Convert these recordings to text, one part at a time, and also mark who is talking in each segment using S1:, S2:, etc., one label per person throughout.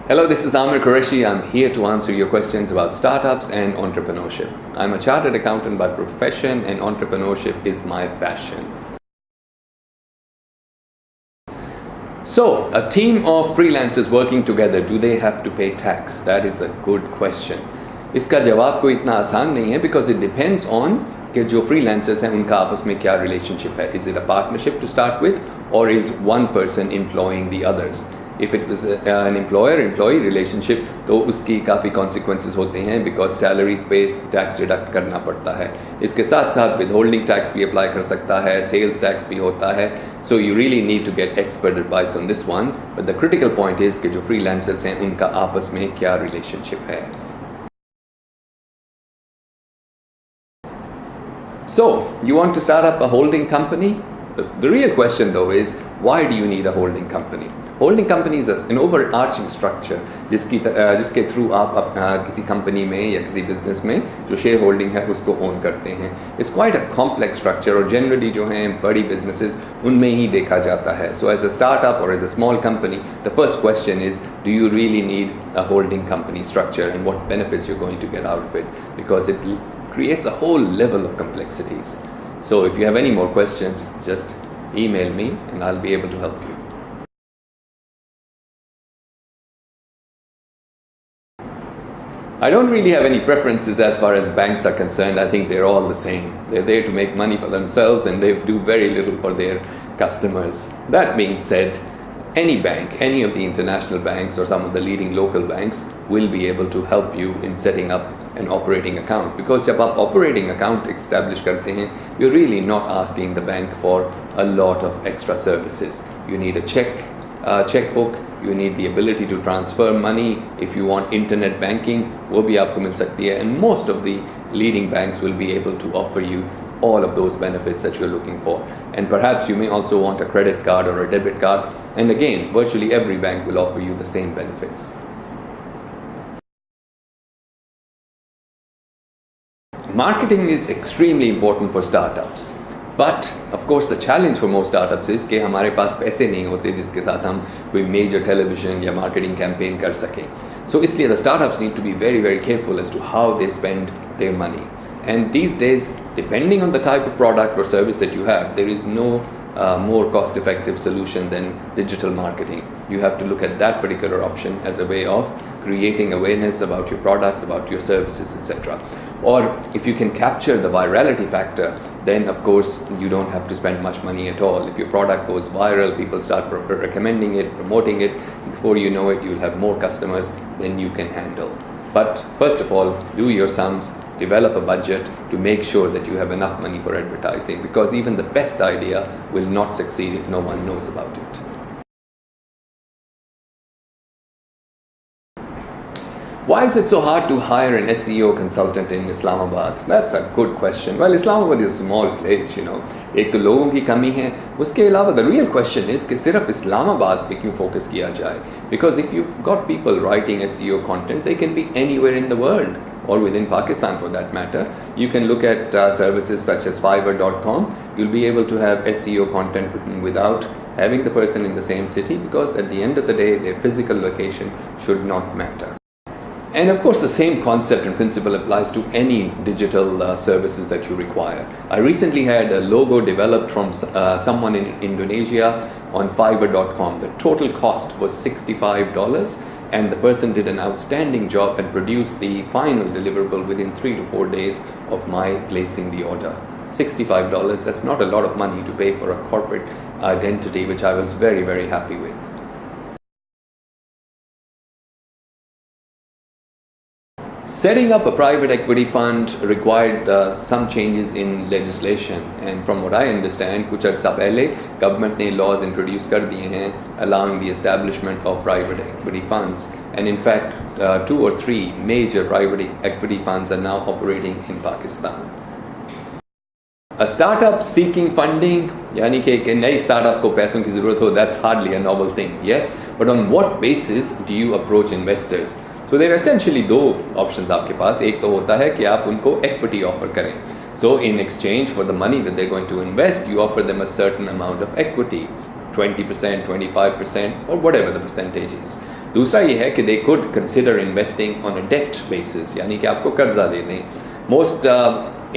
S1: Hello, this is Amer Qureshi. I'm here to answer your questions about startups and entrepreneurship. I'm a chartered accountant by profession and entrepreneurship is my passion. So, a team of freelancers working together, do they have to pay tax? That is a good question. इसका जवाब कोई इतना आसान नहीं है because it depends on कि जो freelancers हैं उनका आपस में क्या relationship है. Is it a partnership to start with or is one person employing the others? If it was an employer-employee relationship तो उसकी काफ़ी consequences होते हैं because salary space tax deduct करना पड़ता है. इसके साथ साथ withholding tax भी apply कर सकता है, sales tax भी होता है. So you really need to get expert advice on this one. But the critical point is कि जो freelancers हैं उनका आपस में क्या relationship है. So you want to start up a holding company? The real question though is why do you need a holding company? Holding company is an overarching structure जिसके through आप किसी कंपनी में या किसी बिजनेस में जो share holding है उसको ओन करते हैं. It's quite a complex structure और जनरली जो हैं बड़ी बिजनेसेस उनमें ही देखा जाता है. सो एज अ स्टार्टअप और as a small company the first question is do you really need a holding company structure and what benefits you are going to get out of it because it creates a whole level of complexities. So if you have any more questions, just email me and I'll be able to help you. I don't really have any preferences as far as banks are concerned. I think they're all the same. They're there to make money for themselves and they do very little for their customers. That being said, any bank, any of the international banks or some of the leading local banks will be able to help you in setting up an operating account. Because जब आप operating account establish करते हैं, you're really not asking the bank for a lot of extra services. You need a checkbook, you need the ability to transfer money. If you want internet banking, वो भी आपको मिल सकती है. And most of the leading banks will be able to offer you all of those benefits that you're looking for. And perhaps you may also want a credit card or a debit card. And again, virtually every bank will offer you the same benefits. Marketing is extremely important for startups. But of course the challenge for most startups is कि हमारे पास पैसे नहीं होते जिसके साथ हम कोई major television या marketing campaign कर सकें. So इसलिए the startups need to be very, very careful as to how they spend their money. And these days, depending on the type of product or service that you have, there is no more cost-effective solution than digital marketing. You have to look at that particular option as a way of creating awareness about your products, about your services, etc. Or if you can capture the virality factor, then of course you don't have to spend much money at all. If your product goes viral, people start recommending it, promoting it, before you know it, you'll have more customers than you can handle. But first of all, do your sums, develop a budget to make sure that you have enough money for advertising, because even the best idea will not succeed if no one knows about it. Why is it so hard to hire an SEO consultant in Islamabad? That's a good question. Well, Islamabad is a small place, you know. एक तो लोगों की कमी है. उसके अलावा the real question is कि सिर्फ इस्लामाबाद पे क्यों focus किया जाए? Because if you've got people writing SEO content, they can be anywhere in the world or within Pakistan for that matter. You can look at services such as Fiverr.com. You'll be able to have SEO content written without having the person in the same city, because at the end of the day, their physical location should not matter. And of course, the same concept and principle applies to any digital services that you require. I recently had a logo developed from someone in Indonesia on Fiverr.com. The total cost was $65, and the person did an outstanding job and produced the final deliverable within 3 to 4 days of my placing the order. $65, that's not a lot of money to pay for a corporate identity, which I was very, very happy with. Setting up a private equity fund required some changes in legislation, and from what I understand, कुछ अर्सा पहले government ने laws introduce कर दिए हैं allowing the establishment of private equity funds, and in fact 2 or 3 major private equity funds are now operating in Pakistan. A startup seeking funding, यानी कि एक नई startup को पैसों की ज़रूरत हो, that's hardly a novel thing, yes, but on what basis do you approach investors? So there are essentially दो options आपके पास. एक तो होता है कि आप उनको equity offer करें. So in exchange for the money that they're going to invest, you offer them a certain amount of equity, 20%, 25%, or whatever the percentage is. दूसरा ये है कि they could consider investing on a debt basis, यानी कि आपको कर्जा दे दें. Most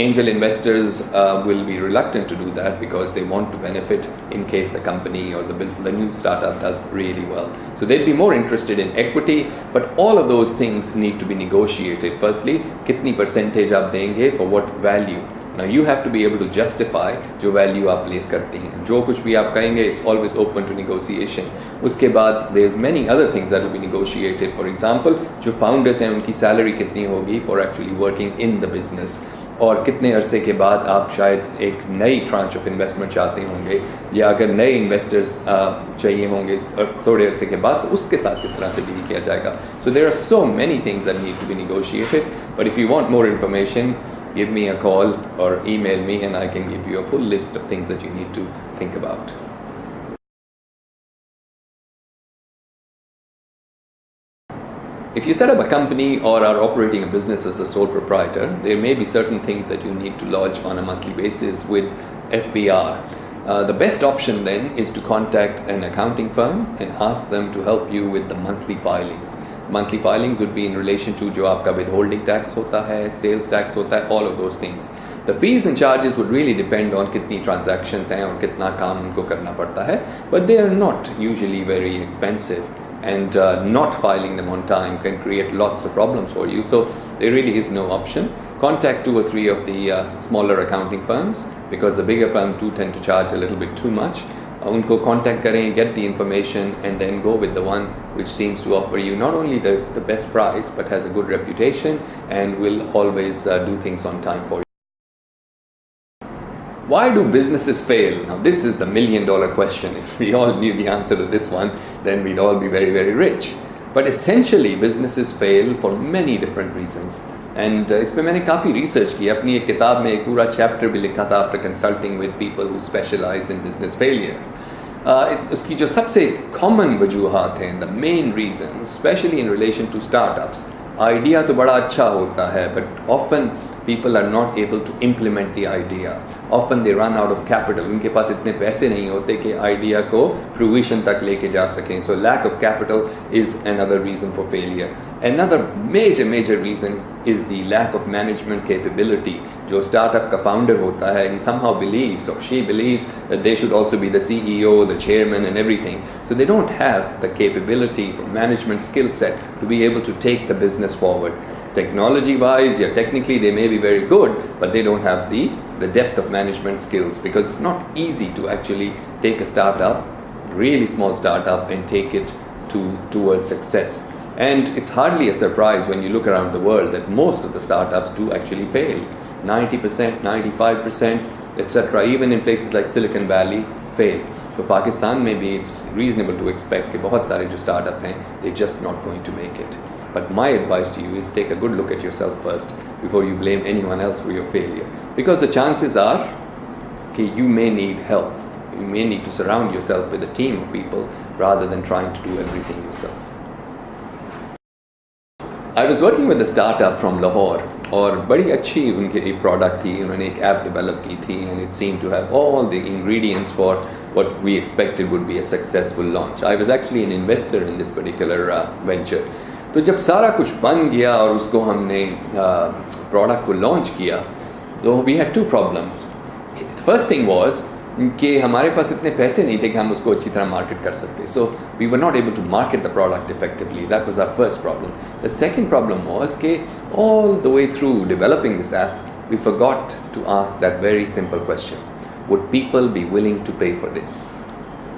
S1: angel investors will be reluctant to do that because they want to benefit in case the company or the new startup does really well. So they'd be more interested in equity, but all of those things need to be negotiated. Firstly, कितनी percentage आप देंगे for what value? Now you have to be able to justify जो value आप place करते हैं. जो कुछ भी आप कहेंगे, it's always open to negotiation. उसके बाद there's many other things that will be negotiated. For example, जो founders हैं उनकी salary कितनी होगी for actually working in the business. और कितने अरसे के बाद आप शायद एक नई ट्रांच ऑफ इन्वेस्टमेंट चाहते होंगे, या अगर नए इन्वेस्टर्स चाहिए होंगे थोड़े अरसे के बाद, तो उसके साथ किस तरह से डील किया जाएगा. So there are so many things that need to be negotiated, but if you want more information, give me a call or email me and I can give you a full list of things that you need to think about. If you set up a company or are operating a business as a sole proprietor, there may be certain things that you need to lodge on a monthly basis with FBR. The best option then is to contact an accounting firm and ask them to help you with the monthly filings. Monthly filings would be in relation to जो आपका withholding tax होता है, sales tax होता है, all of those things. The fees and charges would really depend on कितनी transactions हैं और कितना काम उनको करना पड़ता है, but they are not usually very expensive, and not filing them on time can create lots of problems for you. So there really is no option. Contact 2 or 3 of the smaller accounting firms, because the bigger firms do tend to charge a little bit too much. उनको contact करें, get the information, and then go with the one which seems to offer you not only the best price but has a good reputation and will always do things on time for you. Why do businesses fail? Now this is the $1,000,000 question. If we all knew the answer to this one, then we'd all be very, very rich. But essentially businesses fail for many different reasons. And इसमें मैंने काफ़ी research की. अपनी एक किताब में एक पूरा चैप्टर भी लिखा था after consulting with people who specialize in business failure. उसकी जो सबसे कॉमन वजूहात हैं, the main reason, specially in relation to startups, idea तो बड़ा अच्छा होता है, but often people are not able to implement the idea. Often they run out of capital. उनके पास इतने पैसे नहीं होते कि आइडिया को fruition तक लेके जा सकें. So lack of capital is another reason for failure. Another major reason is the lack of management capability. जो startup का founder होता है, he somehow believes or she believes that they should also be the CEO, the chairman and everything. So they don't have the capability for management skill set to be able to take the business forward. Technology wise, yeah, technically they may be very good, but they don't have the depth of management skills, because it's not easy to actually take a startup, really small startup, and take it towards success. And it's hardly a surprise when you look around the world that most of the startups do actually fail. 90%, 95%, etc. Even in places like Silicon Valley, fail. So Pakistan, maybe it's reasonable to expect कि बहुत सारे जो startup हैं, they're just not going to make it. But my advice to you is take a good look at yourself first before you blame anyone else for your failure. Because the chances are that you may need help. You may need to surround yourself with a team of people rather than trying to do everything yourself. I was working with a startup from Lahore, और बड़ी अच्छी उनकी एक product थी. उन्होंने एक app develop की थी, and it seemed to have all the ingredients for what we expected would be a successful launch. I was actually an investor in this particular venture. तो जब सारा कुछ बन गया और उसको हमने प्रोडक्ट को लॉन्च किया, तो we had 2 problems. First thing was कि हमारे पास इतने पैसे नहीं थे कि हम उसको अच्छी तरह मार्केट कर सकते. So we were not able to market the product effectively. That was our first problem. The second problem was कि all the way through developing this app we forgot to ask that very simple question, would people be willing to pay for this?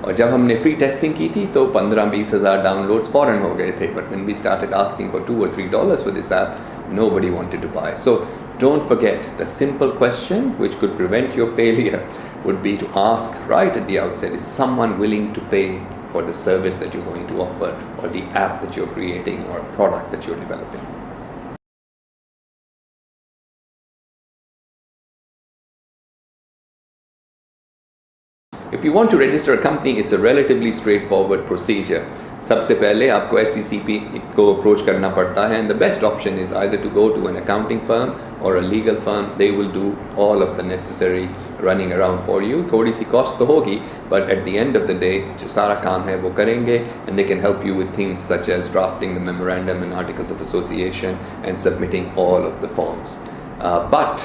S1: और जब हमने free testing की थी तो 15-20 हज़ार downloads फॉरन हो गए थे. But when we started asking for $2 or $3 for this app, nobody wanted to buy. So don't forget, the simple question which could prevent your failure would be to ask right at the outset, is someone willing to pay for the service that you're going to offer, or the app that you're creating, or product that you're developing? If you want to register a company, it's a relatively straightforward procedure. सबसे पहले आपको SECP को approach करना पड़ता है, and the best option is either to go to an accounting firm or a legal firm. They will do all of the necessary running around for you. थोड़ी सी cost तो होगी, but at the end of the day जो सारा काम है वो करेंगे, and they can help you with things such as drafting the memorandum and articles of association and submitting all of the forms. But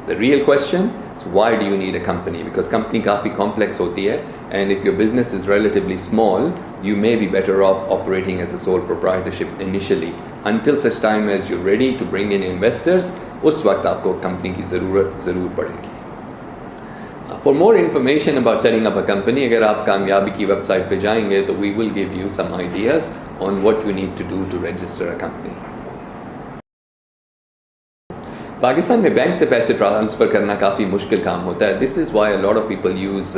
S1: the real question is, why do you need a company? Because company काफ़ी complex होती है, and if your business is relatively small, you may be better off operating as a sole proprietorship initially until such time as you're ready to bring in investors. उस वक्त आपको company की ज़रूरत ज़रूर पड़ेगी. For more information about setting up a company, अगर आप कामयाबी की वेबसाइट पे जाएंगे तो we will give you some ideas on what you need to do to register a company. Pakistan में बैंक से पैसे ट्रांसफ़र करना काफ़ी मुश्किल काम होता है. This is why a lot of people use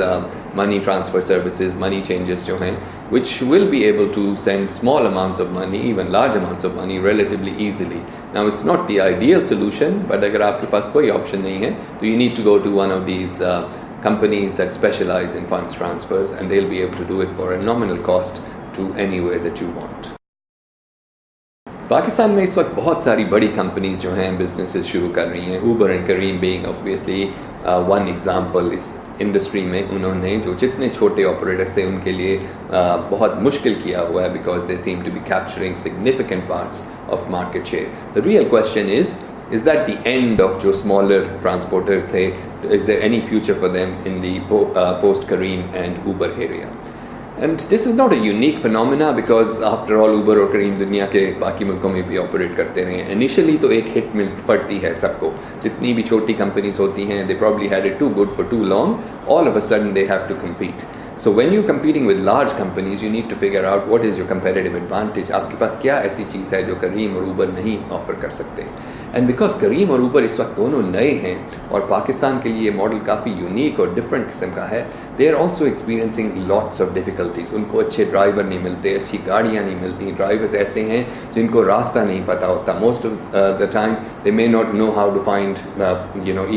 S1: money transfer services, money changers जो हैं, which will be able to send small amounts of money, even large amounts of money relatively easily. Now it's not the ideal solution, but अगर आपके पास कोई option नहीं है, तो you need to go to one of these companies that specialize in funds transfers, and they'll be able to do it for a nominal cost to anywhere that you want. Pakistan में इस वक्त बहुत सारी बड़ी companies जो हैं businesses शुरू कर रही हैं. Uber and Careem being obviously one example. इस इंडस्ट्री में उन्होंने जो जितने छोटे ऑपरेटर्स थे उनके लिए बहुत मुश्किल किया हुआ है, because they seem to be capturing significant parts of market share. The real question is that the end of जो smaller transporters थे? Is there any future for them in the post Careem and Uber area? And this is not a unique phenomena, because after all Uber और Careem दुनिया के बाकी मुल्कों में भी operate करते रहे हैं. इनिशियली तो एक हिट मिल पड़ती है सबको. जितनी भी छोटी कंपनीज होती हैं, they probably had it too good for too long. All of a sudden they have to compete. So when you're competing with large companies, you need to figure out what is your competitive advantage. आपके पास क्या ऐसी चीज़ है जो Careem और Uber नहीं offer कर सकते. And because Careem और Uber इस वक्त दोनों नए हैं और पाकिस्तान के लिए मॉडल काफ़ी यूनिक और डिफरेंट किस्म का है, they are also experiencing lots of difficulties. उनको अच्छे ड्राइवर नहीं मिलते, अच्छी गाड़ियाँ नहीं मिलती. ड्राइवर्स ऐसे हैं जिनको रास्ता नहीं पता होता. Most of the time they may not know how to find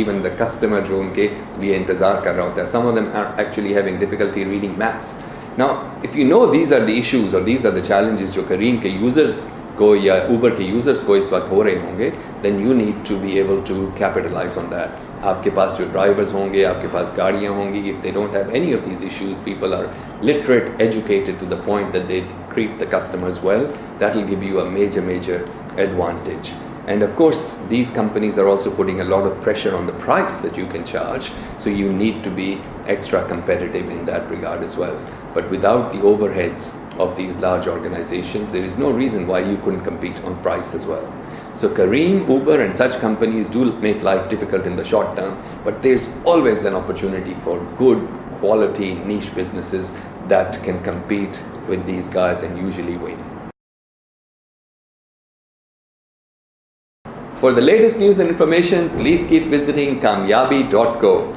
S1: even the customer जो उनके लिए इंतज़ार कर रहा होता है. Some of them are actually having difficulty reading maps. Now if you know these are the issues or these are the challenges जो Careem के users को या Uber के यूज़र्स को इस वक्त हो रहे होंगे, then you need to be able to capitalize on that. आपके पास जो ड्राइवर्स होंगे, आपके पास गाड़ियाँ होंगी. If they don't have any of these issues, people are literate, educated to the point that they treat the customers well, that will give you a major advantage. And of course, these companies are also putting a lot of pressure on the price that you can charge, so you need to be extra competitive in that regard as well. But without the overheads of these large organizations, there is no reason why you couldn't compete on price as well. So Careem, Uber and such companies do make life difficult in the short term, but there's always an opportunity for good quality niche businesses that can compete with these guys and usually win. For the latest news and information, please keep visiting kamyabi.co.